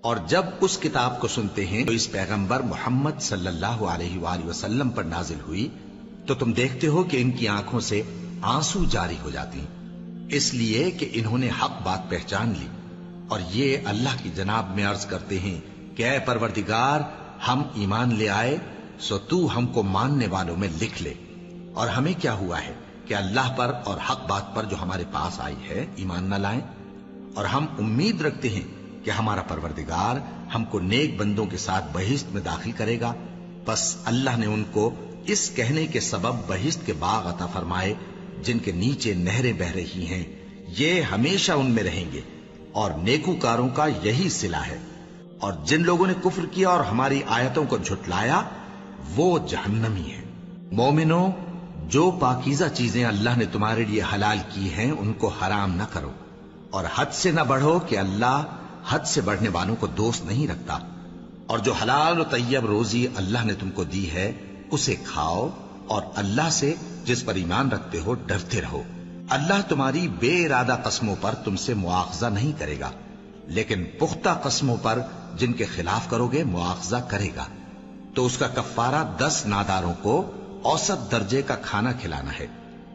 اور جب اس کتاب کو سنتے ہیں تو اس پیغمبر محمد صلی اللہ علیہ وآلہ وسلم پر نازل ہوئی تو تم دیکھتے ہو کہ ان کی آنکھوں سے آنسو جاری ہو جاتی ہیں، اس لیے کہ انہوں نے حق بات پہچان لی، اور یہ اللہ کی جناب میں عرض کرتے ہیں کہ اے پروردگار، ہم ایمان لے آئے سو تو ہم کو ماننے والوں میں لکھ لے، اور ہمیں کیا ہوا ہے کہ اللہ پر اور حق بات پر جو ہمارے پاس آئی ہے ایمان نہ لائیں، اور ہم امید رکھتے ہیں کہ ہمارا پروردگار ہم کو نیک بندوں کے ساتھ بہشت میں داخل کرے گا۔ بس اللہ نے ان کو اس کہنے کے سبب بہشت کے باغ عطا فرمائے جن کے نیچے نہریں بہ رہی ہیں، یہ ہمیشہ ان میں رہیں گے، اور نیکوکاروں کا یہی صلہ ہے، اور جن لوگوں نے کفر کیا اور ہماری آیتوں کو جھٹلایا وہ جہنمی ہیں۔ مومنو، جو پاکیزہ چیزیں اللہ نے تمہارے لیے حلال کی ہیں ان کو حرام نہ کرو، اور حد سے نہ بڑھو کہ اللہ حد سے بڑھنے والوں کو دوست نہیں رکھتا، اور جو حلال و طیب روزی اللہ نے تم کو دی ہے اسے کھاؤ، اور اللہ سے جس پر ایمان رکھتے ہو ڈرتے رہو۔ اللہ تمہاری بے ارادہ قسموں پر تم سے مواخذہ نہیں کرے گا، لیکن پختہ قسموں پر جن کے خلاف کرو گے مواخذہ کرے گا، تو اس کا کفارہ 10 ناداروں کو اوسط درجے کا کھانا کھلانا ہے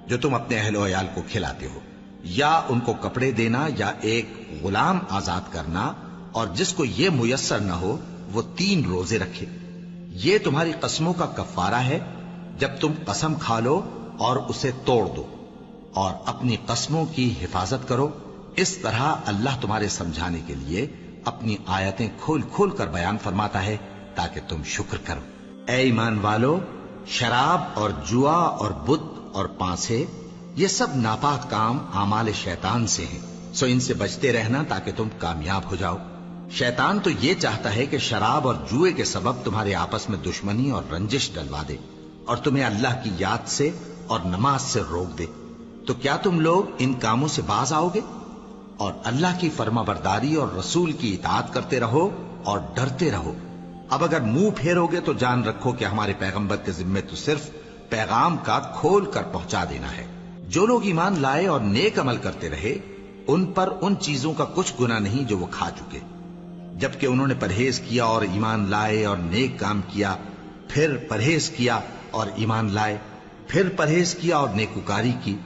جو تم اپنے اہل و عیال کو کھلاتے ہو، یا ان کو کپڑے دینا یا ایک غلام آزاد کرنا، اور جس کو یہ میسر نہ ہو وہ 3 روزے رکھے۔ یہ تمہاری قسموں کا کفارہ ہے جب تم قسم کھا لو اور اسے توڑ دو، اور اپنی قسموں کی حفاظت کرو۔ اس طرح اللہ تمہارے سمجھانے کے لیے اپنی آیتیں کھول کھول کر بیان فرماتا ہے تاکہ تم شکر کرو۔ اے ایمان والو، شراب اور جوا اور بت اور پانسے، یہ سب ناپاک کام اعمال شیطان سے ہیں، سو ان سے بچتے رہنا تاکہ تم کامیاب ہو جاؤ۔ شیطان تو یہ چاہتا ہے کہ شراب اور جوئے کے سبب تمہارے آپس میں دشمنی اور رنجش ڈلوا دے، اور تمہیں اللہ کی یاد سے اور نماز سے روک دے۔ تو کیا تم لوگ ان کاموں سے باز آؤ گے؟ اور اللہ کی فرما برداری اور رسول کی اطاعت کرتے رہو اور ڈرتے رہو۔ اب اگر منہ پھیرو گے تو جان رکھو کہ ہمارے پیغمبر کے ذمے تو صرف پیغام کا کھول کر پہنچا دینا ہے۔ جو لوگ ایمان لائے اور نیک عمل کرتے رہے ان پر ان چیزوں کا کچھ گناہ نہیں جو وہ کھا چکے، جبکہ انہوں نے پرہیز کیا اور ایمان لائے اور نیک کام کیا، پھر پرہیز کیا اور ایمان لائے، پھر پرہیز کیا اور نیکوکاری کی،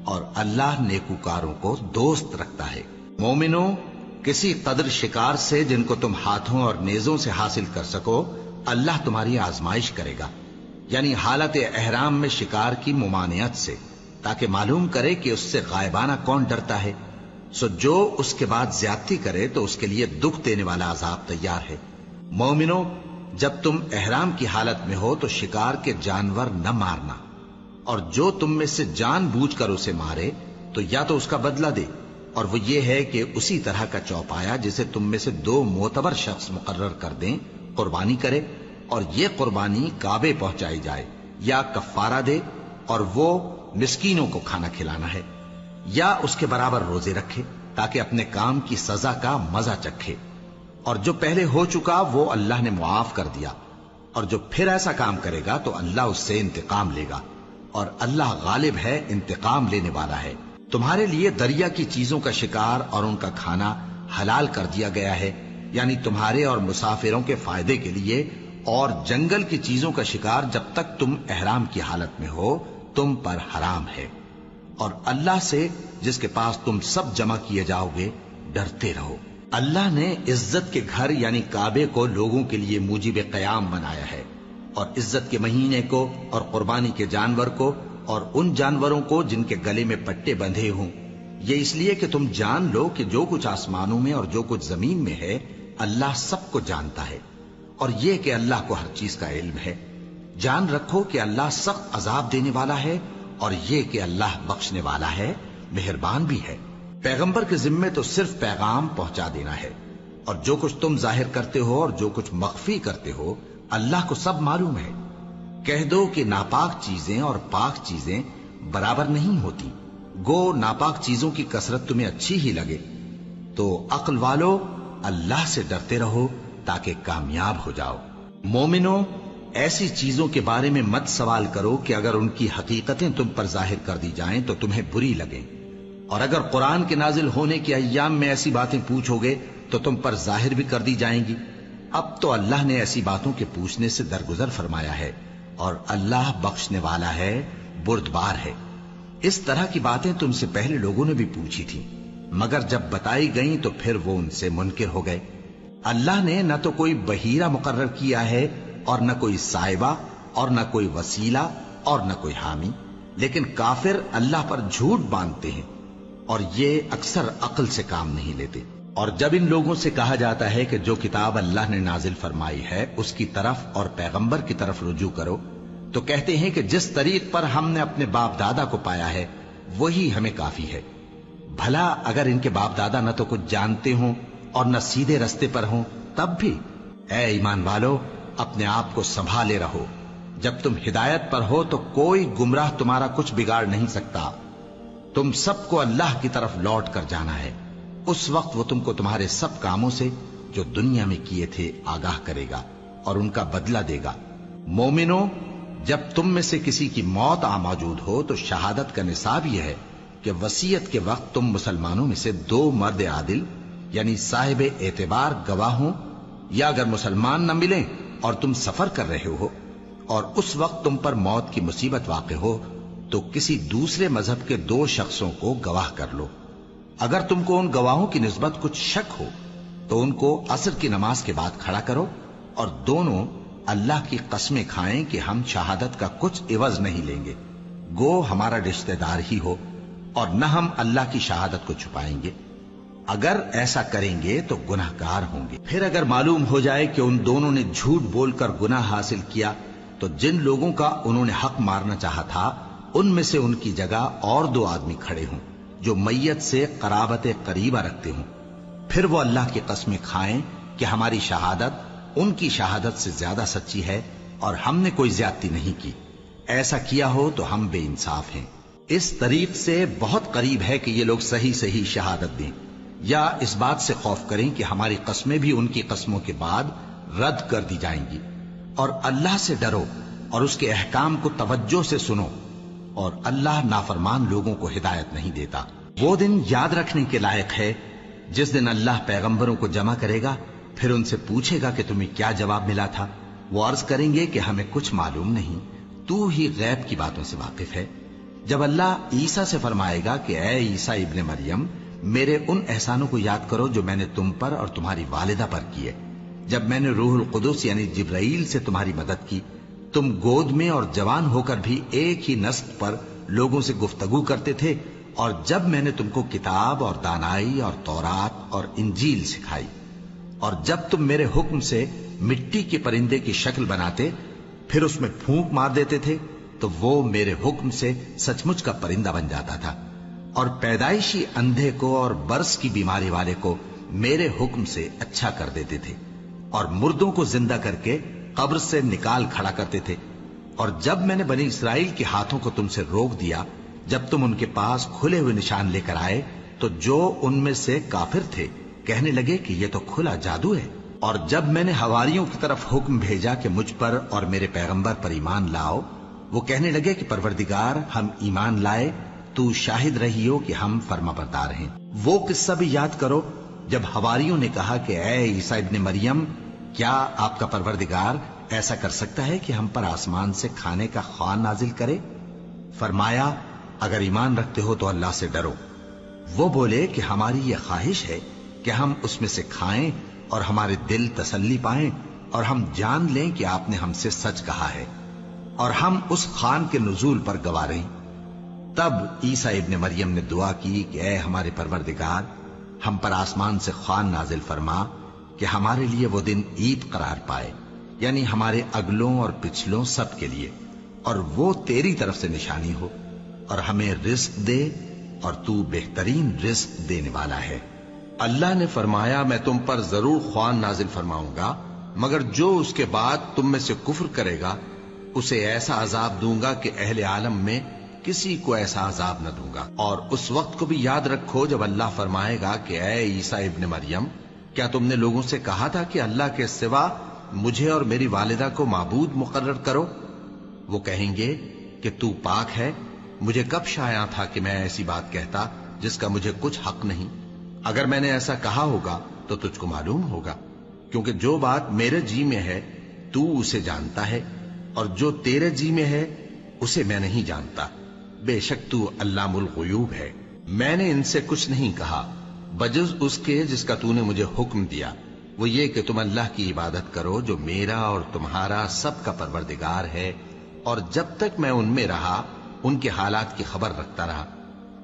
اور اللہ نیکوکاروں کو دوست رکھتا ہے۔ مومنو، کسی قدر شکار سے جن کو تم ہاتھوں اور نیزوں سے حاصل کر سکو اللہ تمہاری آزمائش کرے گا، یعنی حالت احرام میں شکار کی ممانعت سے، تاکہ معلوم کرے کہ اس سے غائبانہ کون ڈرتا ہے، سو جو اس کے بعد زیادتی کرے تو اس کے لیے دکھ دینے والا عذاب تیار ہے۔ مومنو، جب تم احرام کی حالت میں ہو تو شکار کے جانور نہ مارنا، اور جو تم میں سے جان بوجھ کر اسے مارے تو یا تو اس کا بدلہ دے، اور وہ یہ ہے کہ اسی طرح کا چوپایا جسے تم میں سے 2 معتبر شخص مقرر کر دیں قربانی کرے، اور یہ قربانی کعبے پہنچائی جائے، یا کفارہ دے اور وہ مسکینوں کو کھانا کھلانا ہے، یا اس کے برابر روزے رکھے تاکہ اپنے کام کی سزا کا مزہ چکھے، اور جو پہلے ہو چکا وہ اللہ نے معاف کر دیا، اور جو پھر ایسا کام کرے گا تو اللہ اس سے انتقام لے گا، اور اللہ غالب ہے، انتقام لینے والا ہے۔ تمہارے لیے دریا کی چیزوں کا شکار اور ان کا کھانا حلال کر دیا گیا ہے، یعنی تمہارے اور مسافروں کے فائدے کے لیے، اور جنگل کی چیزوں کا شکار جب تک تم احرام کی حالت میں ہو تم پر حرام ہے، اور اللہ سے جس کے پاس تم سب جمع کیے جاؤ گے ڈرتے رہو۔ اللہ نے عزت کے گھر یعنی کعبے کو لوگوں کے لیے موجب قیام بنایا ہے، اور عزت کے مہینے کو اور قربانی کے جانور کو اور ان جانوروں کو جن کے گلے میں پٹے بندھے ہوں، یہ اس لیے کہ تم جان لو کہ جو کچھ آسمانوں میں اور جو کچھ زمین میں ہے اللہ سب کو جانتا ہے، اور یہ کہ اللہ کو ہر چیز کا علم ہے۔ جان رکھو کہ اللہ سخت عذاب دینے والا ہے، اور یہ کہ اللہ بخشنے والا ہے، مہربان بھی ہے۔ پیغمبر کے ذمے تو صرف پیغام پہنچا دینا ہے، اور جو کچھ تم ظاہر کرتے ہو اور جو کچھ مخفی کرتے ہو اللہ کو سب معلوم ہے۔ کہہ دو کہ ناپاک چیزیں اور پاک چیزیں برابر نہیں ہوتی، گو ناپاک چیزوں کی کثرت تمہیں اچھی ہی لگے، تو عقل والو اللہ سے ڈرتے رہو تاکہ کامیاب ہو جاؤ۔ مومنو، ایسی چیزوں کے بارے میں مت سوال کرو کہ اگر ان کی حقیقتیں تم پر ظاہر کر دی جائیں تو تمہیں بری لگیں، اور اگر قرآن کے نازل ہونے کے ایام میں ایسی باتیں پوچھو گے तो तुम पर जाहिर भी कर दी जाएंगी। अब तो अल्लाह ने ऐसी बातों के पूछने से दरगुजर फरमाया है और अल्लाह बख्शने वाला है, बुर्दबार है। इस तरह की बातें तुमसे पहले लोगों ने भी पूछी थी, मगर जब बताई गईं तो फिर वो उनसे मुनकिर हो गए। अल्लाह ने न तो कोई बहीरा मुकर्रर किया है और न कोई साहिबा और न कोई वसीला और न कोई हामी, लेकिन काफिर अल्लाह पर झूठ बांधते हैं और ये अक्सर अक्ल से काम नहीं लेते। और जब इन लोगों से कहा जाता है कि जो किताब अल्लाह ने नाजिल फरमाई है उसकी तरफ और पैगंबर की तरफ रुजू करो, तो कहते हैं कि जिस तरीक पर हमने अपने बाप दादा को पाया है वही हमें काफी है। भला अगर इनके बाप दादा न तो कुछ जानते हों और न सीधे रास्ते पर हों तब भी। ऐ ईमान वालो, अपने आप को संभाले रहो। जब तुम हिदायत पर हो तो कोई गुमराह तुम्हारा कुछ बिगाड़ नहीं सकता। तुम सबको अल्लाह की तरफ लौट कर जाना है। उस वक्त वो तुमको तुम्हारे सब कामों से जो दुनिया में किए थे आगाह करेगा और उनका बदला देगा। मोमिनो, जब तुम में से किसी की मौत आ मौजूद हो तो शहादत का निसाब यह है कि वसीयत के वक्त तुम मुसलमानों में से 2 मर्द आदिल यानी साहिब एतबार गवाह हों, या अगर मुसलमान न मिलें और तुम सफर कर रहे हो और उस वक्त तुम पर मौत की मुसीबत वाक़ हो तो किसी दूसरे मजहब के 2 शख्सों को गवाह कर लो। अगर तुमको उन गवाहों की निस्बत कुछ शक हो तो उनको असर की नमाज के बाद खड़ा करो और दोनों अल्लाह की कस्में खाएं कि हम शहादत का कुछ इवज नहीं लेंगे, गो हमारा रिश्तेदार ही हो, और न हम अल्लाह की शहादत को छुपाएंगे। अगर ऐसा करेंगे तो गुनाहगार होंगे। फिर अगर मालूम हो जाए कि उन दोनों ने झूठ बोलकर गुनाह हासिल किया तो जिन लोगों का उन्होंने हक मारना चाहा था उनमें से उनकी जगह और 2 आदमी खड़े हों जो मैयत से कराबत करीबा रखते हों। फिर वो अल्लाह की कस्में खाएं कि हमारी शहादत उनकी शहादत से ज्यादा सच्ची है और हमने कोई ज्यादती नहीं की। ऐसा किया हो तो हम बेइंसाफ हैं। इस तरीक से बहुत करीब है कि ये लोग सही सही शहादत दें, या इस बात से खौफ करें कि हमारी कस्में भी उनकी कस्मों के बाद रद्द कर दी जाएंगी। और अल्लाह से डरो और उसके अहकाम को तवज्जो से सुनो, और अल्लाह नाफरमान लोगों को हिदायत नहीं देता। वो दिन याद रखने के लायक है जिस दिन अल्लाह पैगंबरों को जमा करेगा, फिर उनसे पूछेगा कि तुम्हें क्या जवाब मिला था। वो अर्ज करेंगे कि हमें कुछ मालूम नहीं, तू ही गैब की बातों से वाकिफ है। जब अल्लाह ईसा से फरमाएगा कि ऐ ईसा इब्ने मरियम, मेरे उन एहसानों को याद करो जो मैंने तुम पर और तुम्हारी वालिदा पर किए, जब मैंने रूहुल कुदुस यानी जिब्राइल से तुम्हारी मदद की, तुम गोद में और जवान होकर भी एक ही नस्ल पर लोगों से गुफ्तगू करते थे, और जब मैंने तुमको किताब और दानाई और तौरात और इंजील सिखाई, और जब तुम मेरे हुक्म से मिट्टी के परिंदे की शक्ल बनाते फिर उसमें फूंक मार देते थे तो वो मेरे हुक्म से सचमुच का परिंदा बन जाता था, और पैदाइशी अंधे को और बर्स की बीमारी वाले को मेरे हुक्म से अच्छा कर देते थे, और मुर्दों को जिंदा करके कब्र से निकाल खड़ा करते थे। और जब मैंने बनी इसराइल के हाथों को तुमसे रोक दिया जब तुम उनके पास खुले हुए निशान लेकर आए, तो जो उनमें से काफिर थे कहने लगे कि ये तो खुला जादू है। और जब मैंने हवारियों की तरफ हुक्म भेजा कि मुझ पर और मेरे पैगंबर पर ईमान लाओ, वो कहने लगे कि परवरदिगार, हम ईमान लाए, तू शाहिद रही हो कि हम फर्माबरदार हैं। वो किस्सा भी याद करो जब हवारियों ने कहा कि ऐ ईसा इब्ने मरियम, क्या आपका परवरदिगार ऐसा कर सकता है कि हम पर आसमान से खाने का ख्वान नाजिल करे? फरमाया, अगर ईमान रखते हो तो अल्लाह से डरो। वो बोले कि हमारी ये ख्वाहिश है कि हम उसमें से खाएं और हमारे दिल तसल्ली पाएं और हम जान लें कि आपने हमसे सच कहा है और हम उस खान के नुजूल पर गवाह रहे। तब ईसा इब्ने मरियम ने दुआ की कि ऐ हमारे परवरदिगार, हम पर आसमान से खान नाजिल फरमा कि हमारे लिए वो दिन ईद करार पाए, यानी हमारे अगलों और पिछलों सब के लिए, और वो तेरी तरफ से निशानी हो, और हमें रिस्क दे और तू बेहतरीन रिस्क देने वाला है। अल्लाह ने फरमाया, मैं तुम पर जरूर ख्वान नाजिल फरमाऊंगा, मगर जो उसके बाद तुम में से कुफ्र करेगा उसे ऐसा अजाब दूंगा कि अहले आलम में किसी को ऐसा अजाब न दूंगा। और उस वक्त को भी याद रखो जब अल्लाह फरमाएगा कि ऐ ईसा इब्ने मरियम, क्या तुमने लोगों से कहा था कि अल्लाह के सिवा मुझे और मेरी वालिदा को माबूद मुकर्रर करो? वो कहेंगे कि तू पाक है, मुझे कब शाया था कि मैं ऐसी बात कहता जिसका मुझे कुछ हक नहीं। अगर मैंने ऐसा कहा होगा تو تجھ کو معلوم ہوگا، کیونکہ جو بات میرے جی میں ہے تو اسے جانتا ہے، اور جو تیرے جی میں ہے اسے میں نہیں جانتا۔ بے شک تو علام الغیوب ہے۔ میں نے ان سے کچھ نہیں کہا بجز اس کے جس کا تو نے مجھے حکم دیا، وہ یہ کہ تم اللہ کی عبادت کرو جو میرا اور تمہارا سب کا پروردگار ہے، اور جب تک میں ان میں رہا ان کے حالات کی خبر رکھتا رہا۔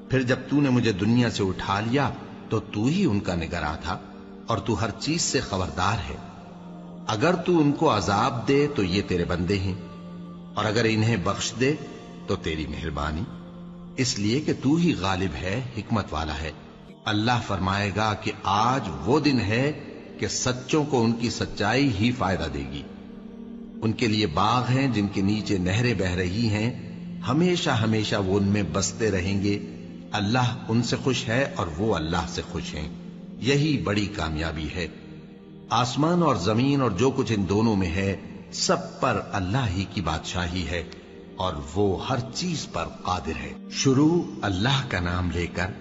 پھر جب تو نے مجھے دنیا سے اٹھا لیا تو تو ہی ان کا نگراں تھا، اور تو ہر چیز سے خبردار ہے۔ اگر تو ان کو عذاب دے تو یہ تیرے بندے ہیں، اور اگر انہیں بخش دے تو تیری مہربانی، اس لیے کہ تو ہی غالب ہے، حکمت والا ہے۔ اللہ فرمائے گا کہ آج وہ دن ہے کہ سچوں کو ان کی سچائی ہی فائدہ دے گی۔ ان کے لیے باغ ہیں جن کے نیچے نہریں بہ رہی ہیں، ہمیشہ ہمیشہ وہ ان میں بستے رہیں گے۔ اللہ ان سے خوش ہے اور وہ اللہ سے خوش ہیں، یہی بڑی کامیابی ہے۔ آسمان اور زمین اور جو کچھ ان دونوں میں ہے سب پر اللہ ہی کی بادشاہی ہے، اور وہ ہر چیز پر قادر ہے۔ شروع اللہ کا نام لے کر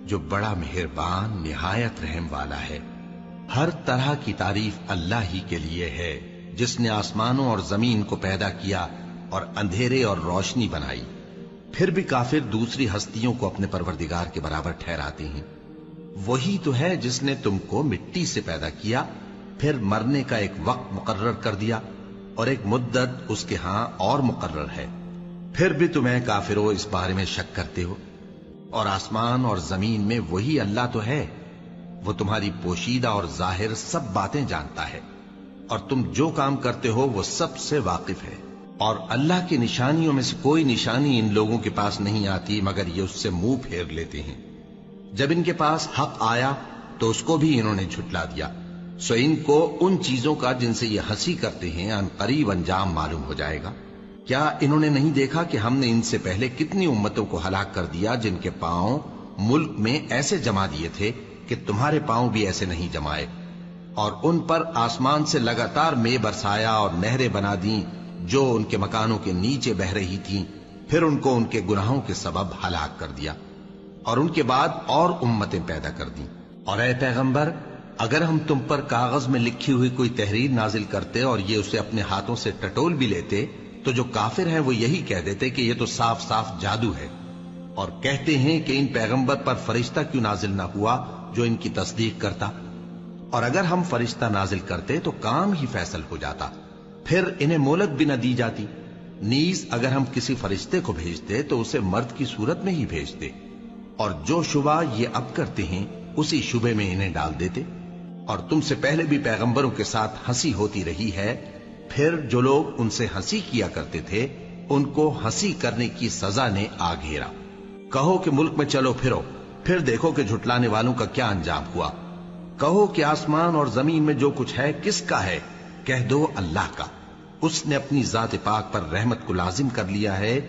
جو بڑا مہربان نہایت رحم والا ہے۔ ہر طرح کی تعریف اللہ ہی کے لیے ہے، جس نے آسمانوں اور زمین کو پیدا کیا اور اندھیرے اور روشنی بنائی۔ پھر بھی کافر دوسری ہستیوں کو اپنے پروردگار کے برابر ٹھہراتے ہیں۔ وہی تو ہے جس نے تم کو مٹی سے پیدا کیا، پھر مرنے کا ایک وقت مقرر کر دیا، اور ایک مدت اس کے ہاں اور مقرر ہے۔ پھر بھی تمہیں کافروں اس بارے میں شک کرتے ہو، اور آسمان اور زمین میں وہی اللہ تو ہے، وہ تمہاری پوشیدہ اور ظاہر سب باتیں جانتا ہے، اور تم جو کام کرتے ہو وہ سب سے واقف ہے۔ اور اللہ کی نشانیوں میں سے کوئی نشانی ان لوگوں کے پاس نہیں آتی مگر یہ اس سے منہ پھیر لیتے ہیں۔ جب ان کے پاس حق آیا تو اس کو بھی انہوں نے جھٹلا دیا، سو ان کو ان چیزوں کا جن سے یہ ہنسی کرتے ہیں ان قریب انجام معلوم ہو جائے گا۔ کیا انہوں نے نہیں دیکھا کہ ہم نے ان سے پہلے کتنی امتوں کو ہلاک کر دیا جن کے پاؤں ملک میں ایسے جما دیے تھے کہ تمہارے پاؤں بھی ایسے نہیں جمائے، اور ان پر آسمان سے لگاتار مے برسایا اور نہریں بنا دیں جو ان کے مکانوں کے نیچے بہ رہی تھیں، پھر ان کو ان کے گناہوں کے سبب ہلاک کر دیا، اور ان کے بعد اور امتیں پیدا کر دیں۔ اور اے پیغمبر، اگر ہم تم پر کاغذ میں لکھی ہوئی کوئی تحریر نازل کرتے اور یہ اسے اپنے ہاتھوں سے ٹٹول بھی لیتے تو جو کافر ہیں وہ یہی کہہ دیتے کہ یہ تو صاف صاف جادو ہے، اور کہتے ہیں کہ ان پیغمبر پر فرشتہ کیوں نازل نہ ہوا جو ان کی تصدیق کرتا، اور اگر ہم فرشتہ نازل کرتے تو کام ہی فیصل ہو جاتا، پھر انہیں مہلت بھی نہ دی جاتی۔ نیز اگر ہم کسی فرشتے کو بھیجتے تو اسے مرد کی صورت میں ہی بھیجتے، اور جو شبہ یہ اب کرتے ہیں اسی شبے میں انہیں ڈال دیتے۔ اور تم سے پہلے بھی پیغمبروں کے ساتھ ہنسی ہوتی رہی ہے، پھر جو لوگ ان سے ہنسی کیا کرتے تھے ان کو ہنسی کرنے کی سزا نے آ گھیرا۔ کہو کہ ملک میں چلو پھرو، پھر دیکھو کہ جھٹلانے والوں کا کیا انجام ہوا۔ کہو کہ آسمان اور زمین میں جو کچھ ہے کس کا ہے؟ کہہ دو اللہ کا۔ اس نے اپنی ذات پاک پر رحمت کو لازم کر لیا ہے،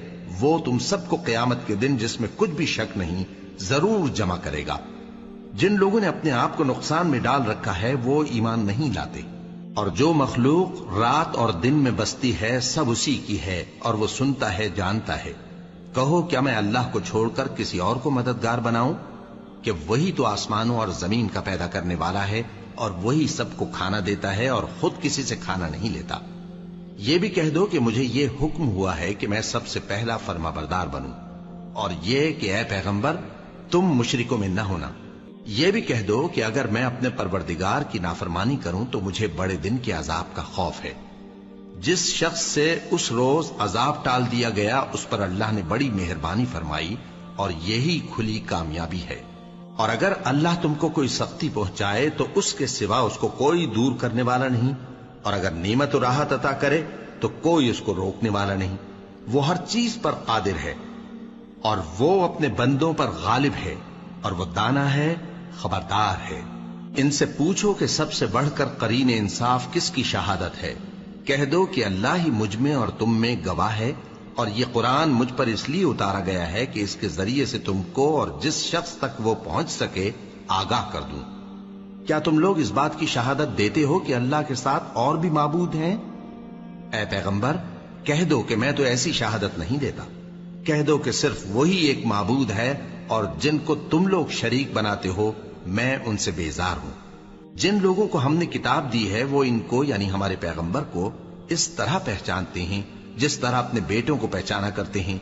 وہ تم سب کو قیامت کے دن جس میں کچھ بھی شک نہیں ضرور جمع کرے گا۔ جن لوگوں نے اپنے آپ کو نقصان میں ڈال رکھا ہے وہ ایمان نہیں لاتے، اور جو مخلوق رات اور دن میں بستی ہے سب اسی کی ہے، اور وہ سنتا ہے جانتا ہے۔ کہو کیا میں اللہ کو چھوڑ کر کسی اور کو مددگار بناؤں کہ وہی تو آسمانوں اور زمین کا پیدا کرنے والا ہے، اور وہی سب کو کھانا دیتا ہے اور خود کسی سے کھانا نہیں لیتا۔ یہ بھی کہہ دو کہ مجھے یہ حکم ہوا ہے کہ میں سب سے پہلا فرما بردار بنوں، اور یہ کہ اے پیغمبر تم مشرکوں میں نہ ہونا۔ یہ بھی کہہ دو کہ اگر میں اپنے پروردگار کی نافرمانی کروں تو مجھے بڑے دن کے عذاب کا خوف ہے۔ جس شخص سے اس روز عذاب ٹال دیا گیا اس پر اللہ نے بڑی مہربانی فرمائی، اور یہی کھلی کامیابی ہے۔ اور اگر اللہ تم کو کوئی سختی پہنچائے تو اس کے سوا اس کو کوئی دور کرنے والا نہیں، اور اگر نعمت و راحت عطا کرے تو کوئی اس کو روکنے والا نہیں۔ وہ ہر چیز پر قادر ہے، اور وہ اپنے بندوں پر غالب ہے، اور وہ دانا ہے، خبردار ہے۔ ان سے پوچھو کہ سب سے بڑھ کر قرین انصاف کس کی شہادت ہے؟ کہہ دو کہ اللہ ہی مجھ میں اور تم میں گواہ ہے، اور یہ قرآن مجھ پر اس لیے اتارا گیا ہے کہ اس کے ذریعے سے تم کو اور جس شخص تک وہ پہنچ سکے آگاہ کر دوں۔ کیا تم لوگ اس بات کی شہادت دیتے ہو کہ اللہ کے ساتھ اور بھی معبود ہیں؟ اے پیغمبر کہہ دو کہ میں تو ایسی شہادت نہیں دیتا۔ کہہ دو کہ صرف وہی ایک معبود ہے، اور جن کو تم لوگ شریک بناتے ہو میں ان سے بیزار ہوں۔ जिन लोगों को हमने किताब दी है वो इनको यानी हमारे पैगंबर को इस तरह पहचानते हैं जिस तरह अपने बेटों को पहचाना करते हैं।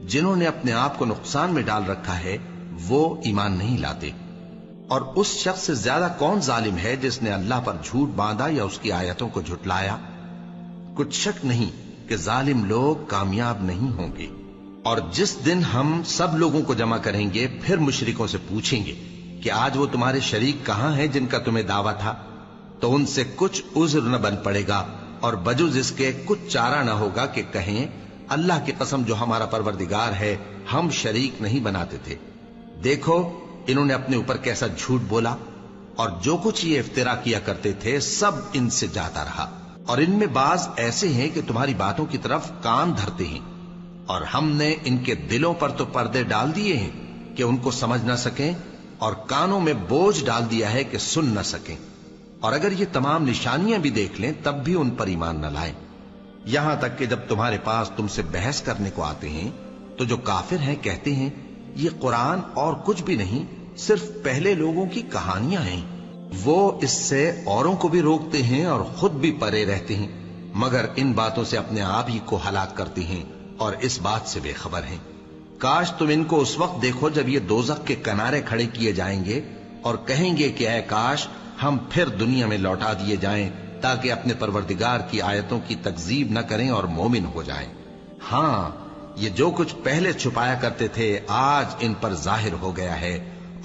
जिन्होंने अपने आप को नुकसान में डाल रखा है वो ईमान नहीं लाते। और उस शख्स से ज्यादा कौन जालिम है जिसने अल्लाह पर झूठ बांधा या उसकी आयतों को झुटलाया। कुछ शक नहीं कि जालिम लोग कामयाब नहीं होंगे। और जिस दिन हम सब लोगों को जमा करेंगे फिर मुशरिकों से पूछेंगे कि आज वो तुम्हारे शरीक कहां हैं जिनका तुम्हें दावा था, तो उनसे कुछ उज्र न बन पड़ेगा और बजुज इसके कुछ चारा न होगा कि कहें अल्लाह की कसम जो हमारा परवरदिगार है हम शरीक नहीं बनाते थे। देखो इन्होंने अपने ऊपर कैसा झूठ बोला और जो कुछ ये इफ्तिरा किया करते थे सब इनसे जाता रहा। और इनमें बाज ऐसे हैं कि तुम्हारी बातों की तरफ कान धरते हैं और हमने इनके दिलों पर तो पर्दे डाल दिए हैं कि उनको समझ न सकें और कानों में बोझ डाल दिया है कि सुन न सकें। और अगर ये तमाम निशानियां भी देख लें तब भी उन पर ईमान न लाएं। यहां तक कि जब तुम्हारे पास तुमसे बहस करने को आते हैं तो जो काफिर हैं कहते हैं ये कुरान और कुछ भी नहीं सिर्फ पहले लोगों की कहानियां हैं। वो इससे औरों को भी रोकते हैं और खुद भी परे रहते हैं, मगर इन बातों से अपने आप ही को हलाक करते हैं और इस बात से बेखबर हैं। काश तुम इनको उस वक्त देखो जब ये दोजख के किनारे खड़े किए जाएंगे और कहेंगे कि ऐ काश हम फिर दुनिया में लौटा दिए जाएं ताकि अपने परवरदिगार की आयतों की तकजीब न करें और मोमिन हो जाएं। हाँ, ये जो कुछ पहले छुपाया करते थे आज इन पर जाहिर हो गया है।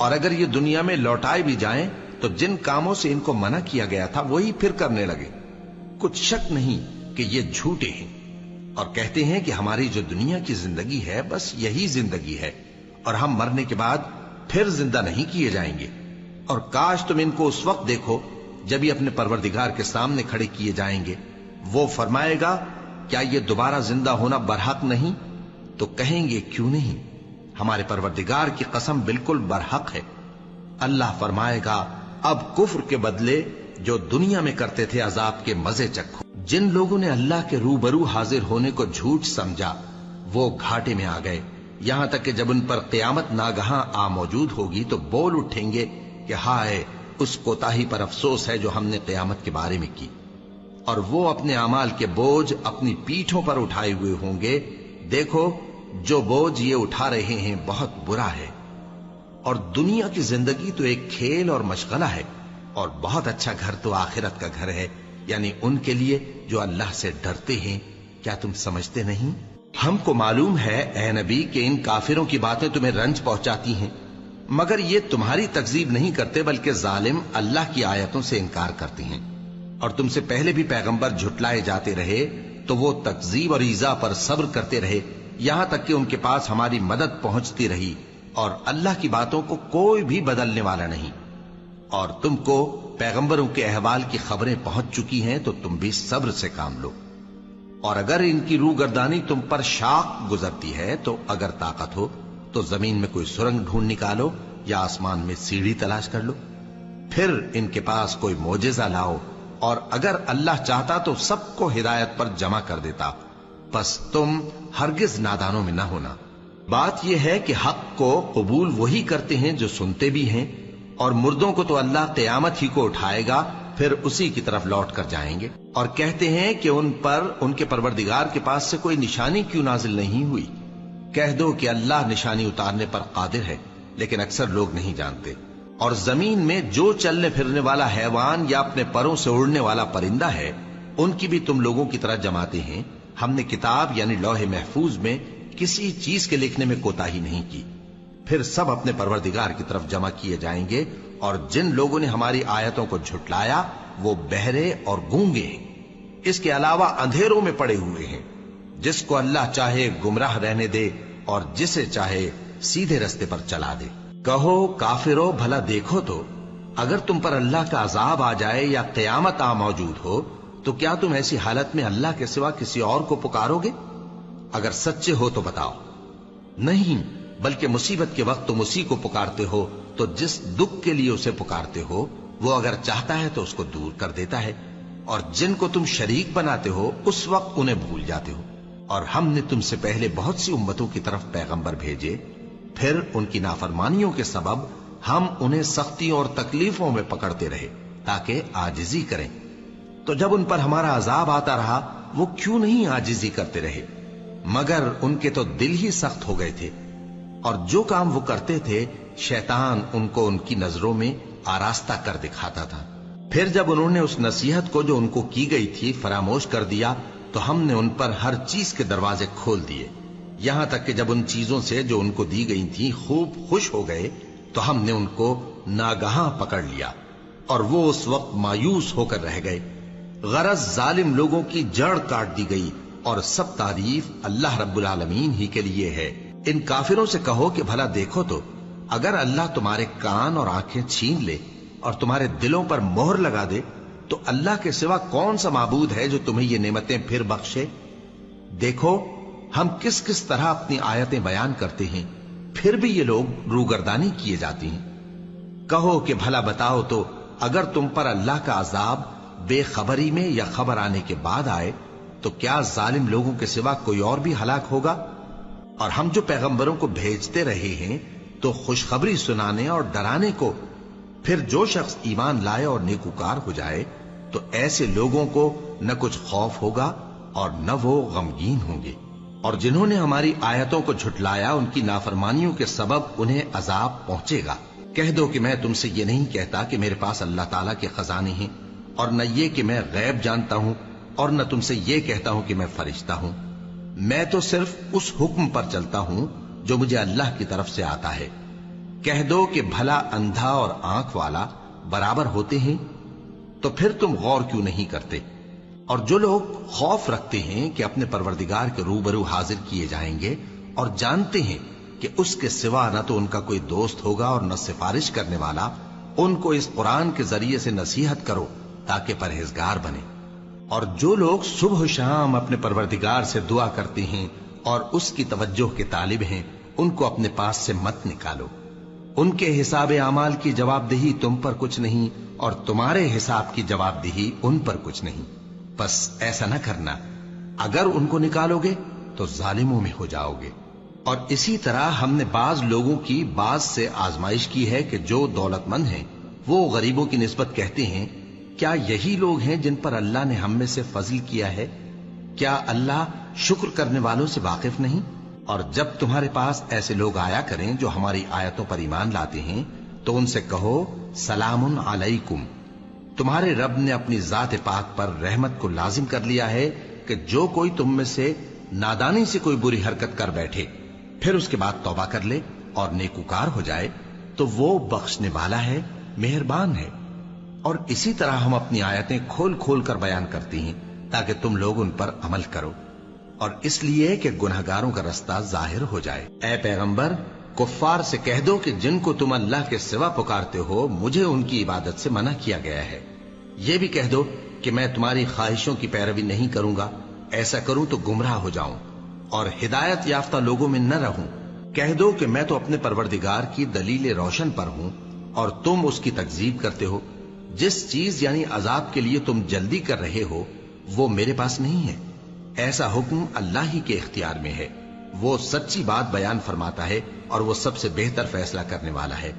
और अगर ये दुनिया में लौटाए भी जाएं तो जिन कामों से इनको मना किया गया था वही फिर करने लगे। कुछ शक नहीं कि ये झूठे हैं और कहते हैं कि हमारी जो दुनिया की जिंदगी है बस यही जिंदगी है और हम मरने के बाद फिर जिंदा नहीं किए जाएंगे। और काश तुम इनको उस वक्त देखो जब ये अपने परवरदिगार के सामने खड़े किए जाएंगे। वो फरमाएगा क्या ये दोबारा जिंदा होना बरहक नहीं? तो कहेंगे क्यों नहीं, हमारे परवरदिगार की कसम बिल्कुल बरहक है। अल्लाह फरमाएगा अब कुफ्र के बदले जो दुनिया में करते थे अजाब के मजे चखो। जिन लोगों ने अल्लाह के रूबरू हाजिर होने को झूठ समझा वो घाटे में आ गए। यहां तक कि जब उन पर क़यामत नागहां आ मौजूद होगी तो बोल उठेंगे कि हाय उस कोताही पर अफसोस है जो हमने क़यामत के बारे में की। और वो अपने अमाल के बोझ अपनी पीठों पर उठाए हुए होंगे। देखो जो बोझ ये उठा रहे हैं बहुत बुरा है। और दुनिया की जिंदगी तो एक खेल और मशगला है और बहुत अच्छा घर तो आखिरत का घर है, यानी उनके लिए जो अल्लाह से डरते हैं। क्या तुम समझते नहीं? हमको मालूम है ए नबी कि इन काफिरों की बातें तुम्हें रंज पहुंचाती हैं, मगर ये तुम्हारी तकजीब नहीं करते बल्कि जालिम अल्लाह की आयतों से इनकार करते हैं। और तुमसे पहले भी पैगंबर झुटलाए जाते रहे तो वो तकजीब और ईजा पर सब्र करते रहे, यहां तक कि उनके पास हमारी मदद पहुंचती रही और अल्लाह की बातों को कोई भी बदलने वाला नहीं। और तुमको पैगंबरों के अहवाल की खबरें पहुंच चुकी हैं तो तुम भी सब्र से काम लो। और अगर इनकी रूगर्दानी तुम पर शाख गुजरती है तो अगर ताकत हो तो जमीन में कोई सुरंग ढूंढ निकालो या आसमान में सीढ़ी तलाश कर लो, फिर इनके पास कोई मोजेजा लाओ। और अगर अल्लाह चाहता तो सबको हिदायत पर जमा कर देता, बस तुम हरगिज नादानों में न होना। बात यह है कि हक को कबूल वही करते हैं जो सुनते भी हैं, और मुर्दों को तो अल्लाह क़यामत ही को उठाएगा फिर उसी की तरफ लौट कर जाएंगे। और कहते हैं कि उन पर उनके परवरदिगार के पास से कोई निशानी क्यों नाजिल नहीं हुई। कह दो कि अल्लाह निशानी उतारने पर कादिर है, लेकिन अक्सर लोग नहीं जानते। और जमीन में जो चलने फिरने वाला हैवान या अपने परों से उड़ने वाला परिंदा है उनकी भी तुम लोगों की तरह जमाते हैं। हमने किताब यानी लौहे महफूज में किसी चीज के लिखने में कोताही नहीं की। फिर सब अपने परवरदिगार की तरफ जमा किए जाएंगे। और जिन लोगों ने हमारी आयतों को झुटलाया वो बहरे और गूंगे हैं, इसके अलावा अंधेरों में पड़े हुए हैं। जिसको अल्लाह चाहे गुमराह रहने दे और जिसे चाहे सीधे रास्ते पर चला दे। कहो काफिरो भला देखो तो अगर तुम पर अल्लाह का अजाब आ जाए या क़यामत आ मौजूद हो तो क्या तुम ऐसी हालत में अल्लाह के सिवा किसी और को पुकारोगे? अगर सच्चे हो तो बताओ। नहीं, बल्कि मुसीबत के वक्त तुम उसी को पुकारते हो, तो जिस दुख के लिए उसे पुकारते हो वो अगर चाहता है तो उसको दूर कर देता है। और जिनको तुम शरीक बनाते हो उस वक्त उन्हें भूल जाते हो। और हमने तुमसे पहले बहुत सी उम्मतों की तरफ पैगंबर भेजे, फिर उनकी नाफरमानियों के सबब हम उन्हें सख्ती और तकलीफों में पकड़ते रहे। ताकि आजिजी करें। तो जब उन पर हमारा अजाब आता रहा वो क्यों नहीं आजिजी करते रहे, मगर उनके तो दिल ही सख्त हो गए थे, और जो काम वो करते थे शैतान उनको उनकी नजरों में आरास्ता कर दिखाता था। फिर जब उन्होंने उस नसीहत को जो उनको की गई थी फरामोश कर दिया तो हमने उन पर हर चीज के दरवाजे खोल दिए, यहां तक कि जब उन चीजों से जो उनको दी गई थी खूब खुश हो गए तो हमने उनको नागहां पकड़ लिया और वो उस वक्त मायूस होकर रह गए। गरज जालिम लोगों की जड़ काट दी गई और सब तारीफ अल्लाह रब्बुल आलमीन ही के लिए है। इन काफिरों से कहो कि भला देखो तो, अगर अल्लाह तुम्हारे कान और आंखें छीन ले और तुम्हारे दिलों पर मोहर लगा दे तो अल्लाह के सिवा कौन सा माबूद है जो तुम्हें ये नेमतें फिर बख्शे। देखो हम किस किस तरह अपनी आयतें बयान करते हैं, फिर भी ये लोग रूगर्दानी किए जाती हैं। कहो कि भला बताओ तो, अगर तुम पर अल्लाह का अजाब बेखबरी में या खबर आने के बाद आए तो क्या जालिम लोगों के सिवा कोई और भी हलाक होगा। और हम जो पैगंबरों को भेजते रहे हैं तो खुशखबरी सुनाने और डराने को, फिर जो शख्स ईमान लाए और नेकूकार हो जाए तो ऐसे लोगों को न कुछ खौफ होगा और न वो गमगीन होंगे। और जिन्होंने हमारी आयतों को झुटलाया उनकी नाफरमानियों के सबब उन्हें अजाब पहुंचेगा। कह दो कि मैं तुमसे ये नहीं कहता कि मेरे पास अल्लाह ताला के खजाने हैं, और न ये कि मैं गैब जानता हूं, और न तुमसे ये कहता हूं कि मैं फरिश्ता हूं। मैं तो सिर्फ उस हुक्म पर चलता हूं जो मुझे अल्लाह की तरफ से आता है। कह दो कि भला अंधा और आंख वाला बराबर होते हैं, तो फिर तुम गौर क्यों नहीं करते। और जो लोग खौफ रखते हैं कि अपने परवरदिगार के रूबरू हाजिर किए जाएंगे और जानते हैं कि उसके सिवा न तो उनका कोई दोस्त होगा और न सिफारिश करने वाला, उनको इस कुरान के जरिए से नसीहत करो ताकि परहेजगार बने। और जो लोग सुबह शाम अपने परवरदिगार से दुआ करते हैं और उसकी तवज्जो के तालिब हैं, उनको अपने पास से मत निकालो। उनके हिसाब आमाल की जवाबदेही तुम पर कुछ नहीं और तुम्हारे हिसाब की जवाबदेही उन पर कुछ नहीं। बस ऐसा न करना, अगर उनको निकालोगे तो जालिमों में हो जाओगे। और इसी तरह हमने बाज लोगों की बाज से आजमाइश की है कि जो दौलतमंद हैं वो गरीबों की निस्बत कहते हैं, क्या यही लोग हैं जिन पर अल्लाह ने हम में से फजल किया है? क्या अल्लाह शुक्र करने वालों से वाकिफ नहीं? और जब तुम्हारे पास ऐसे लोग आया करें जो हमारी आयतों पर ईमान लाते हैं तो उनसे कहो सलामुन अलैकुम। तुम्हारे रब ने अपनी जात पाक पर रहमत को लाजिम कर लिया है कि जो कोई तुम में से नादानी से कोई बुरी हरकत कर बैठे फिर उसके बाद तौबा कर ले और नेकूकार हो जाए तो वो बख्शने वाला है, मेहरबान है। और इसी तरह हम अपनी आयतें खोल खोल कर बयान करती हैं ताकि तुम लोग उन पर अमल करो, और इसलिए कि गुनहगारों का रास्ता जाहिर हो जाए। ऐ पैगंबर, कुफ्फार से कह दो कि जिनको तुम अल्लाह के सिवा पुकारते हो मुझे उनकी इबादत से मना किया गया है। ये भी कह दो कि मैं तुम्हारी ख्वाहिशों की पैरवी नहीं करूंगा, ऐसा करूं तो गुमराह हो जाऊं और हिदायत याफ्ता लोगों में न रहूं। कह दो कि मैं तो अपने परवरदिगार की दलील रोशन पर हूं और तुम उसकी तकजीब करते हो। जिस चीज यानी अजाब के लिए तुम जल्दी कर रहे हो वो मेरे पास नहीं है, ऐसा हुक्म अल्लाह ही के इख्तियार में है। वो सच्ची बात बयान फरमाता है और वो सबसे बेहतर फैसला करने वाला है।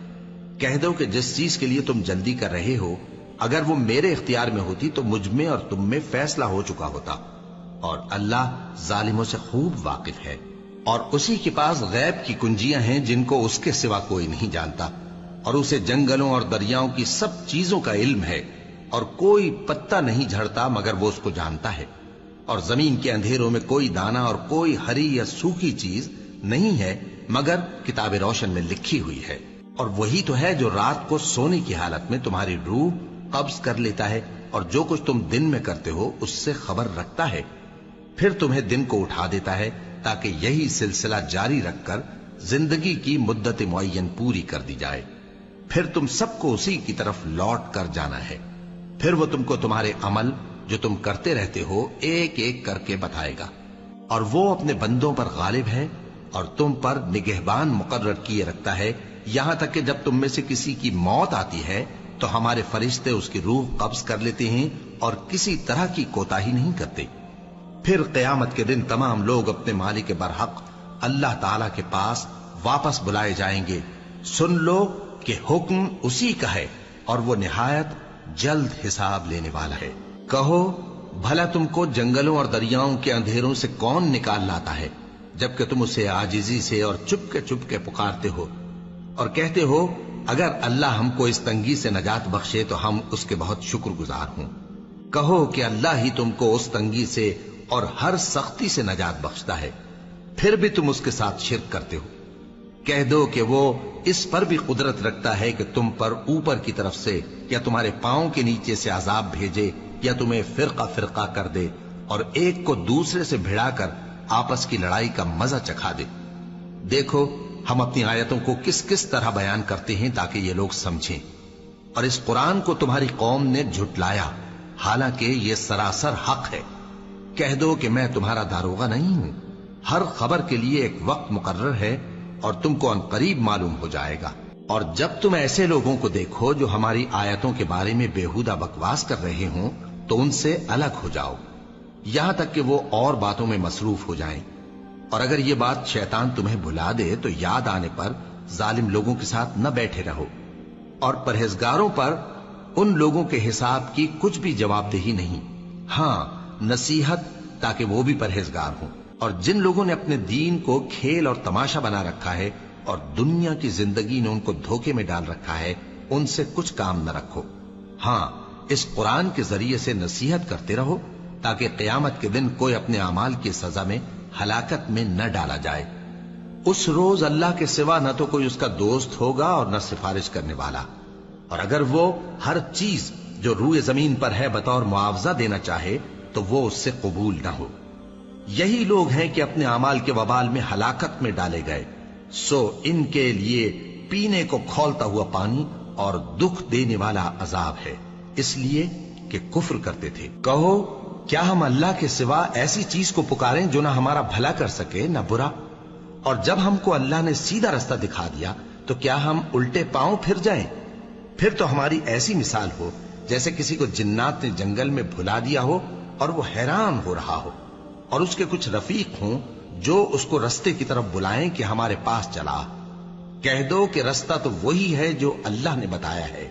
कह दो कि जिस चीज के लिए तुम जल्दी कर रहे हो अगर वो मेरे इख्तियार में होती तो मुझ में और तुम में फैसला हो चुका होता, और अल्लाह जालिमों से खूब वाकिफ है। और उसी के पास गैब की कुंजियां हैं जिनको उसके सिवा कोई नहीं जानता, और उसे जंगलों और दरियाओं की सब चीजों का इल्म है, और कोई पत्ता नहीं झड़ता मगर वो उसको जानता है, और जमीन के अंधेरों में कोई दाना और कोई हरी या सूखी चीज नहीं है मगर किताब रोशन में लिखी हुई है। और वही तो है जो रात को सोने की हालत में तुम्हारी रूह कब्ज कर लेता है और जो कुछ तुम दिन में करते हो उससे खबर रखता है, फिर तुम्हें दिन को उठा देता है ताकि यही सिलसिला जारी रखकर जिंदगी की मुद्दत मुअय्यन पूरी कर दी जाए। फिर तुम सबको उसी की तरफ लौट कर जाना है। फिर वो तुमको तुम्हारे अमल जो तुम करते रहते हो एक एक करके बताएगा, और वो अपने बंदों पर गालिब है और तुम पर निगहबान मुकर्रर किए रखता है, यहां तक कि जब तुम में से किसी की मौत आती है तो हमारे फरिश्ते उसकी रूह कब्ज कर लेते हैं और किसी तरह की कोताही नहीं करते। फिर क़यामत के दिन तमाम लोग अपने मालिक बरहक अल्लाह ताला के पास वापस बुलाए जाएंगे। सुन लो कि हुक्म उसी का है और वो निहायत जल्द हिसाब लेने वाला है। कहो, भला तुमको जंगलों और दरियाओं के अंधेरों से कौन निकाल लाता है, जबकि तुम उसे आजिजी से और चुपके पुकारते हो और कहते हो, अगर अल्लाह हमको इस तंगी से नजात बख्शे तो हम उसके बहुत शुक्रगुजार हों। कहो कि अल्लाह ही तुमको उस तंगी से और हर सख्ती से नजात बख्शता है, फिर भी तुम उसके साथ शिर्क करते हो। कह दो कि वो इस पर भी कुदरत रखता है कि तुम पर ऊपर की तरफ से या तुम्हारे पांव के नीचे से अजाब भेजे या तुम्हें फिरका कर दे और एक को दूसरे से भिड़ाकर आपस की लड़ाई का मजा चखा दे। देखो, हम अपनी आयतों को किस किस तरह बयान करते हैं ताकि ये लोग समझें। और इस कुरान को तुम्हारी कौम ने झुटलाया, हालांकि ये सरासर हक है। कह दो कि मैं तुम्हारा दारोगा नहीं हूं। हर खबर के लिए एक वक्त मुकर्रर है और तुमको अनकरीब मालूम हो जाएगा। और जब तुम ऐसे लोगों को देखो जो हमारी आयतों के बारे में बेहुदा बकवास कर रहे हों, तो उनसे अलग हो जाओ, यहां तक कि वो और बातों में मसरूफ हो जाएं। और अगर ये बात शैतान तुम्हें भुला दे तो याद आने पर जालिम लोगों के साथ न बैठे रहो। और परहेजगारों पर उन लोगों के हिसाब की कुछ भी जवाबदेही नहीं, हां नसीहत, ताकि वो भी परहेजगार हों। और जिन लोगों ने अपने दीन को खेल और तमाशा बना रखा है और दुनिया की जिंदगी ने उनको धोखे में डाल रखा है, उनसे कुछ काम न रखो। हां, इस कुरान के जरिए से नसीहत करते रहो ताकि क़यामत के दिन कोई अपने अमाल की सजा में हलाकत में न डाला जाए। उस रोज अल्लाह के सिवा न तो कोई उसका दोस्त होगा और न सिफारिश करने वाला। और अगर वो हर चीज जो रूए जमीन पर है बतौर मुआवजा देना चाहे तो वो उससे कबूल न हो। यही लोग हैं कि अपने अमाल के वबाल में हलाकत में डाले गए। सो इनके लिए पीने को खौलता हुआ पानी और दुख देने वाला अजाब है, इसलिए कि कुफ्र करते थे। कहो, क्या हम अल्लाह के सिवा ऐसी चीज को पुकारें जो ना हमारा भला कर सके ना बुरा? और जब हमको अल्लाह ने सीधा रास्ता दिखा दिया तो क्या हम उल्टे पांव फिर जाएं? फिर तो हमारी ऐसी मिसाल हो जैसे किसी को जिन्नात ने जंगल में भुला दिया हो और वो हैरान हो रहा हो और उसके कुछ रफीक हों जो उसको रास्ते की तरफ बुलाएं कि हमारे पास चला। कह दो कि रास्ता तो वही है जो अल्लाह ने बताया है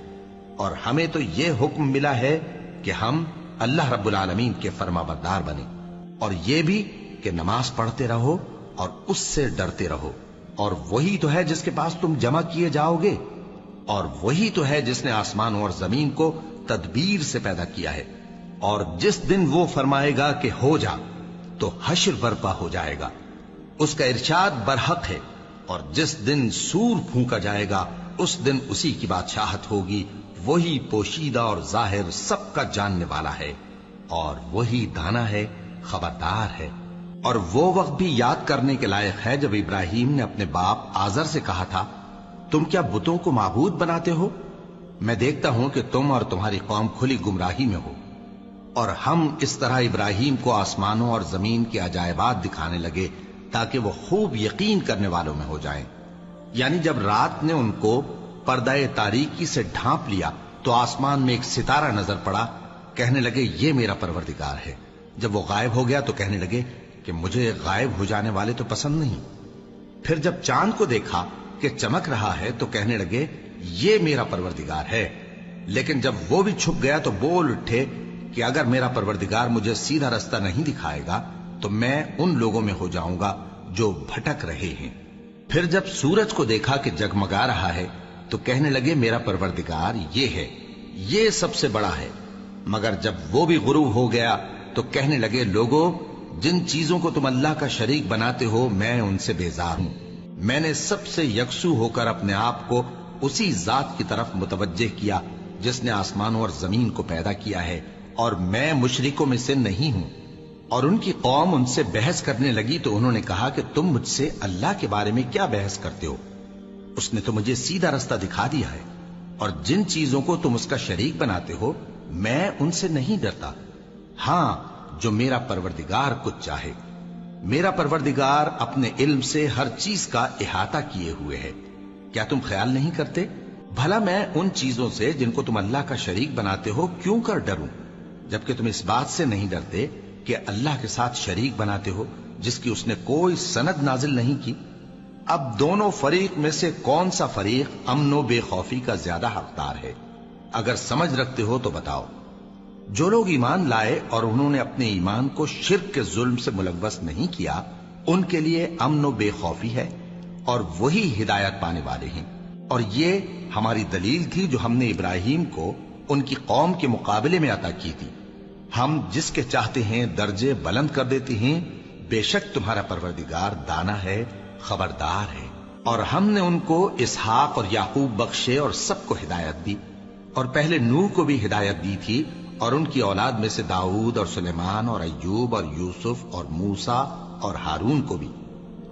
और हमें तो यह हुक्म मिला है कि हम अल्लाह रब्बुल आलमीन के फरमाबरदार बने, और ये भी कि नमाज पढ़ते रहो और उससे डरते रहो। और वही तो है जिसके पास तुम जमा किए जाओगे, और वही तो है जिसने आसमान और जमीन को तदबीर से पैदा किया है। और जिस दिन वो फरमाएगा कि हो जा तो हश्र बर्पा हो जाएगा, उसका इरशाद बरहक है। और जिस दिन सूर फूंका जाएगा उस दिन उसी की बादशाहत होगी। वही पोशीदा और जाहिर सबका जानने वाला है और वही दाना है, खबरदार है। और वो वक्त भी याद करने के लायक है जब इब्राहिम ने अपने बाप आजर से कहा था, तुम क्या बुतों को माबूद बनाते हो? मैं देखता हूं कि तुम और तुम्हारी कौम खुली गुमराही में हो। और हम इस तरह इब्राहिम को आसमानों और जमीन के अजायबात दिखाने लगे ताकि वो खूब यकीन करने वालों में हो जाएं। यानी जब रात ने उनको पर्दाए तारीकी से ढांप लिया तो आसमान में एक सितारा नजर पड़ा। कहने लगे ये मेरा परवरदिगार है। जब वो गायब हो गया तो कहने लगे कि मुझे गायब हो जाने वाले तो पसंद नहीं। फिर जब चांद को देखा कि चमक रहा है तो कहने लगे ये मेरा परवरदिगार है। लेकिन जब वो भी छुप गया तो बोल उठे कि अगर मेरा परवरदिगार मुझे सीधा रास्ता नहीं दिखाएगा तो मैं उन लोगों में हो जाऊंगा जो भटक रहे हैं। फिर जब सूरज को देखा कि जगमगा रहा है तो कहने लगे मेरा परवरदिगार ये है, ये सबसे बड़ा है। मगर जब वो भी गुरूब हो गया तो कहने लगे लोगों, जिन चीजों को तुम अल्लाह का शरीक बनाते हो मैं उनसे बेजार हूं। मैंने सबसे यकसू होकर अपने आप को उसी जात की तरफ मुतवज्जे किया जिसने आसमानों और जमीन को पैदा किया है, और मैं मुशरिकों में से नहीं हूं। और उनकी कौम उनसे बहस करने लगी तो उन्होंने कहा कि तुम मुझसे अल्लाह के बारे में क्या बहस करते हो? उसने तो मुझे सीधा रास्ता दिखा दिया है, और जिन चीजों को तुम उसका शरीक बनाते हो मैं उनसे नहीं डरता। हां, जो मेरा परवरदिगार कुछ चाहे। मेरा परवरदिगार अपने इल्म से हर चीज का इहाता किए हुए है। क्या तुम ख्याल नहीं करते? भला मैं उन चीजों से जिनको तुम अल्लाह का शरीक बनाते हो क्यों कर डरूं, जबकि तुम इस बात से नहीं डरते कि अल्लाह के साथ शरीक बनाते हो जिसकी उसने कोई सनद नाजिल नहीं की। अब दोनों फरीक में से कौन सा फरीक अमनो बेखौफी का ज्यादा हकदार है? अगर समझ रखते हो तो बताओ। जो लोग ईमान लाए और उन्होंने अपने ईमान को शिर्क के जुल्म से मुलव्वस नहीं किया, उनके लिए अमन व बेखौफी है और वही हिदायत पाने वाले हैं। और ये हमारी दलील थी जो हमने इब्राहिम को उनकी कौम के मुकाबले में अता की थी। हम जिसके चाहते हैं दर्जे बुलंद कर देते हैं। बेशक तुम्हारा परवरदिगार दाना है, खबरदार है। और हमने उनको इसहाक और याकूब बख्शे और सबको हिदायत दी। और पहले नूह को भी हिदायत दी थी और उनकी औलाद में से दाऊद और सुलेमान और अय्यूब और यूसुफ और मूसा और हारून को भी।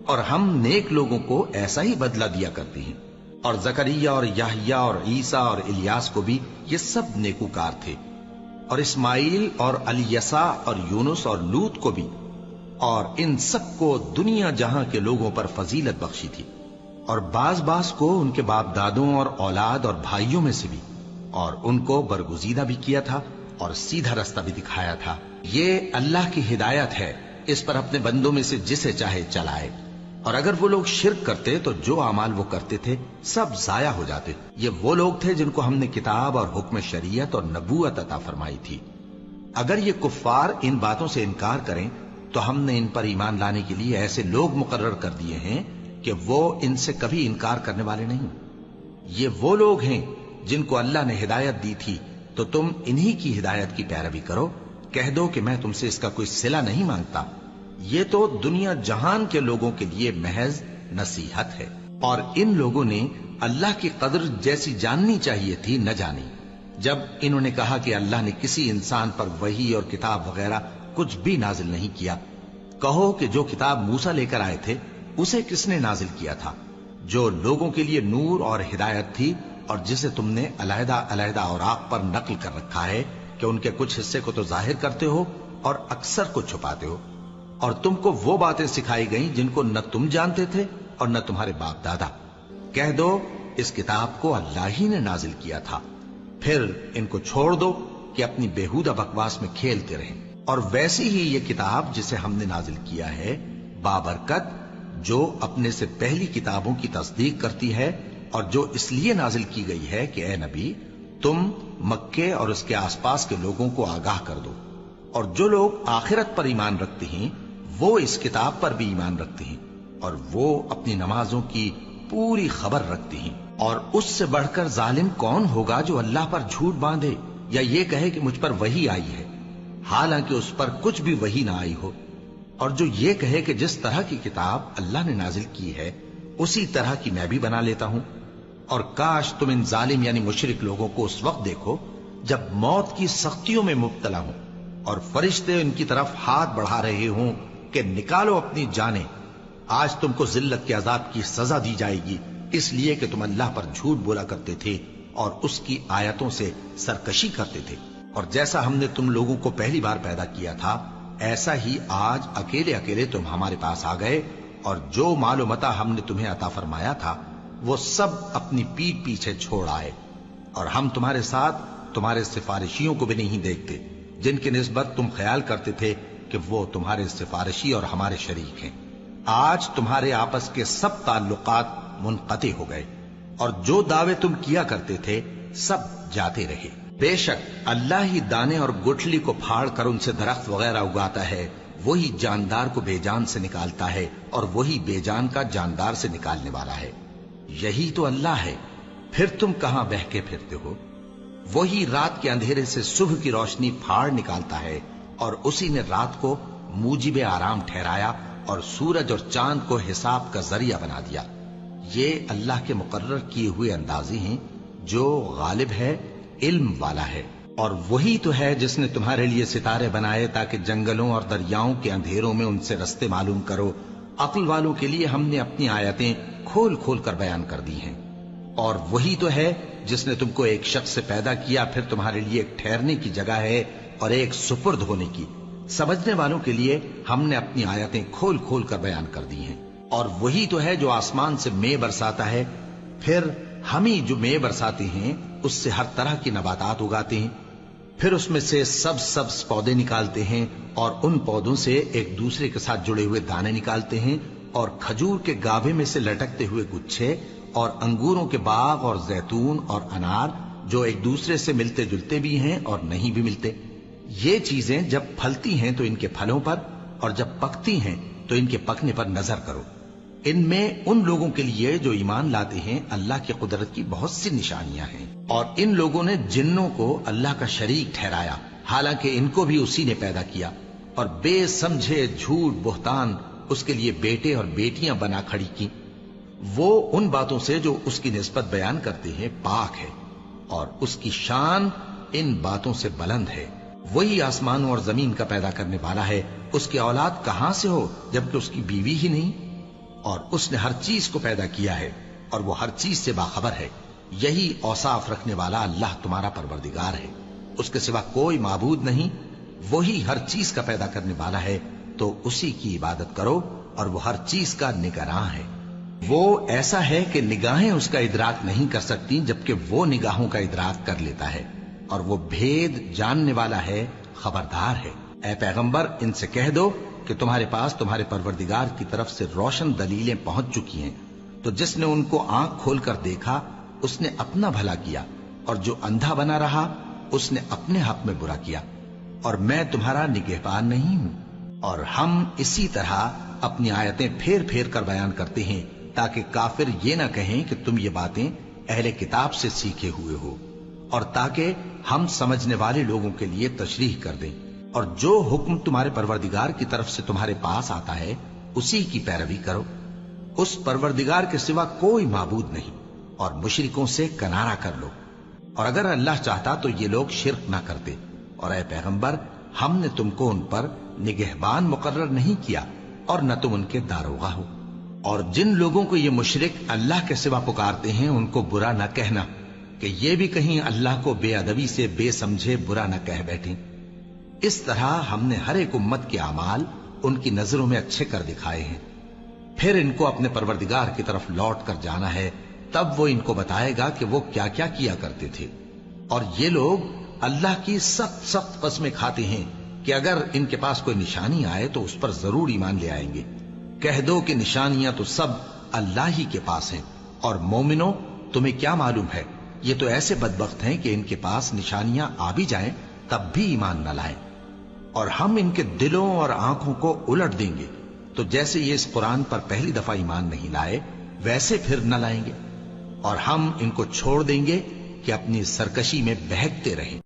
और हम नेक लोगों को ऐसा ही बदला दिया करते हैं। और जकरिया और याहिया और ईसा और इलियास को भी, ये सब नेकूकार थे। और इस्माइल और अलियसा और यूनुस और लूत को भी। और इन सबको दुनिया जहां के लोगों पर फजीलत बख्शी थी। और बाज बाज को उनके बाप दादों और औलाद और भाइयों में से भी। और उनको बरगुजीदा भी किया था और सीधा रास्ता भी दिखाया था। ये अल्लाह की हिदायत है, इस पर अपने बंदों में से जिसे चाहे चलाए। और अगर वो लोग शिर्क करते तो जो अमाल वो करते थे सब जाया हो जाते। ये वो लोग थे जिनको हमने किताब और हुक्म शरीयत और नबूवत अता फरमाई थी। अगर ये कुफ्फार इन बातों से इनकार करें तो हमने इन पर ईमान लाने के लिए ऐसे लोग मुकर्रर कर दिए हैं कि वो इनसे कभी इनकार करने वाले नहीं। ये वो लोग हैं जिनको अल्लाह ने हिदायत दी थी, तो तुम इन्हीं की हिदायत की पैरवी करो। कह दो कि मैं तुमसे इसका कोई सिला नहीं मांगता। ये तो दुनिया जहान के लोगों के लिए महज नसीहत है। और इन लोगों ने अल्लाह की कदर जैसी जाननी चाहिए थी न जानी। जब इन्होंने कहा कि अल्लाह ने किसी इंसान पर वही और किताब वगैरह कुछ भी नाजिल नहीं किया, कहो कि जो किताब मूसा लेकर आए थे उसे किसने नाजिल किया था, जो लोगों के लिए नूर और हिदायत थी, और जिसे तुमने अलहदा अलहदा औराक पर नकल कर रखा है कि उनके कुछ हिस्से को तो जाहिर करते हो और अक्सर को छुपाते हो। और तुमको वो बातें सिखाई गई जिनको न तुम जानते थे और न तुम्हारे बाप दादा। कह दो इस किताब को अल्लाह ही ने नाजिल किया था। फिर इनको छोड़ दो कि अपनी बेहुदा बकवास में खेलते रहें। और वैसी ही ये किताब जिसे हमने नाजिल किया है बाबरकत, जो अपने से पहली किताबों की तस्दीक करती है, और जो इसलिए नाजिल की गई है कि ए नबी, तुम मक्के और उसके आसपास के लोगों को आगाह कर दो। और जो लोग आखिरत पर ईमान रखते हैं वो इस किताब पर भी ईमान रखते हैं, और वो अपनी नमाजों की पूरी खबर रखते हैं। और उससे बढ़कर जालिम कौन होगा जो अल्लाह पर झूठ बांधे या ये कहे कि मुझ पर वही आई है, हालांकि उस पर कुछ भी वही ना आई हो। और जो ये कहे कि जिस तरह की किताब अल्लाह ने नाजिल की है उसी तरह की मैं भी बना लेता हूं। और काश तुम इन जालिम यानी मुशरिक लोगों को उस वक्त देखो जब मौत की सख्तियों में मुब्तला हो और फरिश्ते उनकी तरफ हाथ बढ़ा रहे हों कि निकालो अपनी जानें, आज तुमको जिल्लत के अजाब की सजा दी जाएगी, इसलिए कि तुम अल्लाह पर झूठ बोला करते थे और उसकी आयतों से सरकशी करते थे। और जैसा हमने तुम लोगों को पहली बार पैदा किया था, ऐसा ही आज अकेले अकेले तुम हमारे पास आ गए, और जो मालो मता हमने तुम्हें अता फरमाया था वो सब अपनी पीठ पीछे छोड़ आए। और हम तुम्हारे साथ तुम्हारे सिफारिशियों को भी नहीं देखते जिनकी निस्बत तुम ख्याल करते थे कि वो तुम्हारे सिफारिशी और हमारे शरीक हैं। आज तुम्हारे आपस के सब ताल्लुकात मुनक़ती हो गए, और जो दावे तुम किया करते थे सब जाते रहे। बेशक अल्लाह ही दाने और गुठली को फाड़ कर उनसे दरख्त वगैरह उगाता है, वही जानदार को बेजान से निकालता है और वही बेजान का जानदार से निकालने वाला है। यही तो अल्लाह है, फिर तुम कहां बहके फिरते हो। वही रात के अंधेरे से सुबह की रोशनी फाड़ निकालता है, और उसी ने रात को मूजिब आराम ठहराया और सूरज और चांद को हिसाब का जरिया बना दिया। ये अल्लाह के मुकर्रर किए हुए अंदाजे हैं जो गालिब है, इल्म वाला है। और वही तो है जिसने तुम्हारे लिए सितारे बनाए ताकि जंगलों और दरियाओं के अंधेरों में उनसे रास्ते मालूम करो। अक्ल वालों के लिए हमने अपनी आयतें खोल खोल कर बयान कर दी हैं। और वही तो है जिसने तुमको एक शख्स से पैदा किया, फिर तुम्हारे लिए एक ठहरने की जगह है और एक सुपुर्द होने की। समझने वालों के लिए हमने अपनी आयतें खोल खोल कर बयान कर दी हैं। और वही तो है जो आसमान से मेंह बरसाता है, फिर हम ही जो मेंह बरसाते हैं उससे हर तरह की नबातात उगाते हैं, फिर उसमें से सब्ज पौधे निकालते हैं और उन पौधों से एक दूसरे के साथ जुड़े हुए दाने निकालते हैं, और खजूर के गाभे में से लटकते हुए गुच्छे, और अंगूरों के बाग और जैतून और अनार جو ایک دوسرے سے ملتے جلتے بھی ہیں اور نہیں بھی ملتے۔ یہ چیزیں جب پھلتی ہیں تو ان کے پھلوں پر، اور جب پکتی ہیں تو ان کے پکنے پر نظر کرو۔ ان میں ان لوگوں کے لیے جو ایمان لاتے ہیں اللہ کی قدرت کی بہت سی نشانیاں ہیں، اور ان لوگوں نے جنوں کو اللہ کا شریک ٹھہرایا، حالانکہ ان کو بھی اسی نے پیدا کیا، اور بے سمجھے جھوٹ بہتان اس کے لیے بیٹے اور بیٹیاں بنا کھڑی کی۔ وہ ان باتوں سے جو اس کی نسبت بیان کرتے ہیں پاک ہے، اور اس کی شان ان باتوں سے بلند ہے۔ وہی آسمانوں اور زمین کا پیدا کرنے والا ہے، اس کی اولاد کہاں سے ہو جبکہ اس کی بیوی ہی نہیں؟ اور اس نے ہر چیز کو پیدا کیا ہے، اور وہ ہر چیز سے باخبر ہے۔ یہی اوصاف رکھنے والا اللہ تمہارا پروردگار ہے، اس کے سوا کوئی معبود نہیں۔ وہی ہر چیز کا پیدا کرنے والا ہے، تو اسی کی عبادت کرو، اور وہ ہر چیز کا نگراں ہے۔ وہ ایسا ہے کہ نگاہیں اس کا ادراک نہیں کر سکتی، جبکہ وہ نگاہوں کا ادراک کر لیتا ہے، اور وہ بھید جاننے والا ہے، خبردار ہے۔ اے پیغمبر، ان سے کہہ دو کہ تمہارے پاس تمہارے پروردگار کی طرف سے روشن دلیلیں پہنچ چکی ہیں، تو جس نے ان کو آنکھ کھول کر دیکھا اس نے اپنا بھلا کیا، اور جو اندھا بنا رہا اس نے اپنے حق میں برا کیا، اور میں تمہارا نگہبان نہیں ہوں۔ اور ہم اسی طرح اپنی آیتیں پھیر پھیر کر بیان کرتے ہیں تاکہ کافر یہ نہ کہیں کہ تم یہ باتیں اہل کتاب سے سیکھے ہوئے ہو، اور تاکہ ہم سمجھنے والے لوگوں کے لیے تشریح کر دیں۔ اور جو حکم تمہارے پروردگار کی طرف سے تمہارے پاس آتا ہے اسی کی پیروی کرو، اس پروردگار کے سوا کوئی معبود نہیں، اور مشرکوں سے کنارہ کر لو۔ اور اگر اللہ چاہتا تو یہ لوگ شرک نہ کرتے، اور اے پیغمبر، ہم نے تم کو ان پر نگہبان مقرر نہیں کیا، اور نہ تم ان کے داروغہ ہو۔ اور جن لوگوں کو یہ مشرک اللہ کے سوا پکارتے ہیں ان کو برا نہ کہنا، کہ یہ بھی کہیں اللہ کو بے ادبی سے بے سمجھے برا نہ کہہ بیٹھیں۔ اس طرح ہم نے ہر ایک امت کے اعمال ان کی نظروں میں اچھے کر دکھائے ہیں، پھر ان کو اپنے پروردگار کی طرف لوٹ کر جانا ہے، تب وہ ان کو بتائے گا کہ وہ کیا کیا کیا کرتے تھے۔ اور یہ لوگ اللہ کی سخت سخت قسمیں کھاتے ہیں کہ اگر ان کے پاس کوئی نشانی آئے تو اس پر ضرور ایمان لے آئیں گے۔ کہہ دو کہ نشانیاں تو سب اللہ ہی کے پاس ہیں، اور مومنوں تمہیں کیا معلوم ہے، یہ تو ایسے بدبخت ہیں کہ ان کے پاس نشانیاں آ بھی جائیں تب بھی ایمان نہ لائیں، اور ہم ان کے دلوں اور آنکھوں کو الٹ دیں گے، تو جیسے یہ اس قرآن پر پہلی دفعہ ایمان نہیں لائے ویسے پھر نہ لائیں گے، اور ہم ان کو چھوڑ دیں گے کہ اپنی سرکشی میں بہکتے رہیں۔